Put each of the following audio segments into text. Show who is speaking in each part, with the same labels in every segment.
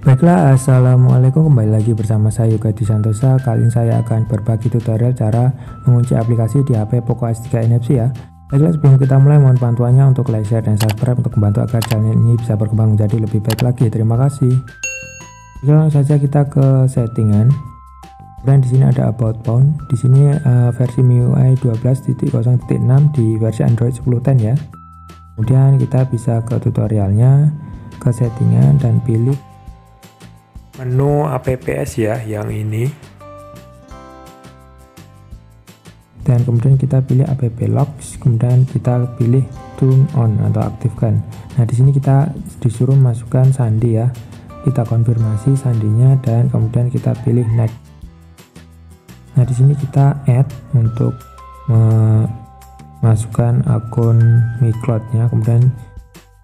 Speaker 1: Baiklah, assalamualaikum, kembali lagi bersama saya Yoga di Santosa. Kali ini saya akan berbagi tutorial cara mengunci aplikasi di HP Poco S3 NFC ya. Baiklah, sebelum kita mulai mohon bantuannya untuk like, share, dan subscribe untuk membantu agar channel ini bisa berkembang menjadi lebih baik lagi. Terima kasih. Langsung saja kita ke settingan. Kemudian di sini ada about phone. Di sini versi MIUI 12.0.6 di versi Android 10.10 ya. Kemudian kita bisa ke tutorialnya, ke settingan, dan pilih menu apps ya, yang ini, dan kemudian kita pilih app locks, kemudian kita pilih turn on atau aktifkan. Nah, di sini kita disuruh masukkan sandi ya, kita konfirmasi sandinya dan kemudian kita pilih next. Nah, di sini kita add untuk memasukkan akun MiCloud-nya, kemudian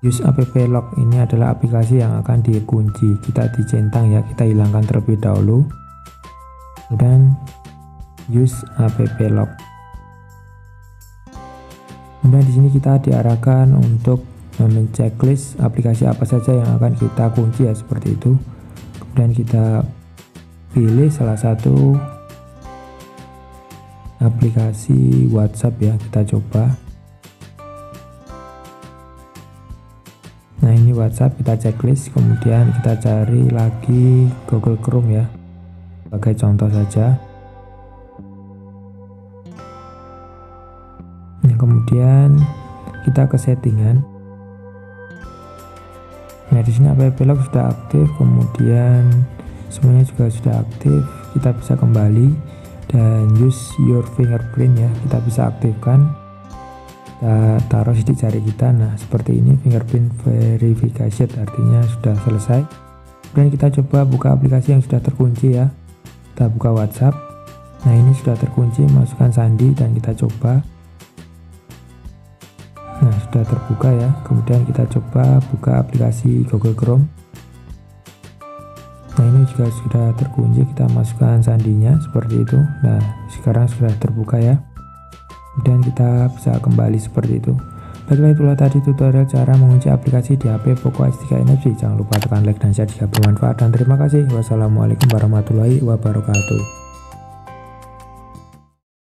Speaker 1: use app lock ini adalah aplikasi yang akan dikunci, kita dicentang ya, kita hilangkan terlebih dahulu. Kemudian use app lock. Kemudian di sini kita diarahkan untuk men-checklist aplikasi apa saja yang akan kita kunci ya, seperti itu. Kemudian kita pilih salah satu aplikasi WhatsApp ya, kita coba. Nah, ini WhatsApp, kita checklist, kemudian kita cari lagi Google Chrome ya, sebagai contoh saja. Nah, kemudian kita ke settingan. Nah, di sini app lock sudah aktif, kemudian semuanya juga sudah aktif. Kita bisa kembali dan use your fingerprint ya, kita bisa aktifkan. Kita taruh sidik jari kita. Nah, seperti ini, fingerprint verification, artinya sudah selesai. Kemudian kita coba buka aplikasi yang sudah terkunci ya, kita buka WhatsApp. Nah, ini sudah terkunci, masukkan sandi dan kita coba. Nah, sudah terbuka ya. Kemudian kita coba buka aplikasi Google Chrome. Nah, ini juga sudah terkunci, kita masukkan sandinya seperti itu. Nah, sekarang sudah terbuka ya, dan kita bisa kembali seperti itu. Baiklah, itulah tadi tutorial cara mengunci aplikasi di HP Poco S3 NFC. Jangan lupa tekan like dan share jika bermanfaat, dan terima kasih. Wassalamualaikum warahmatullahi wabarakatuh.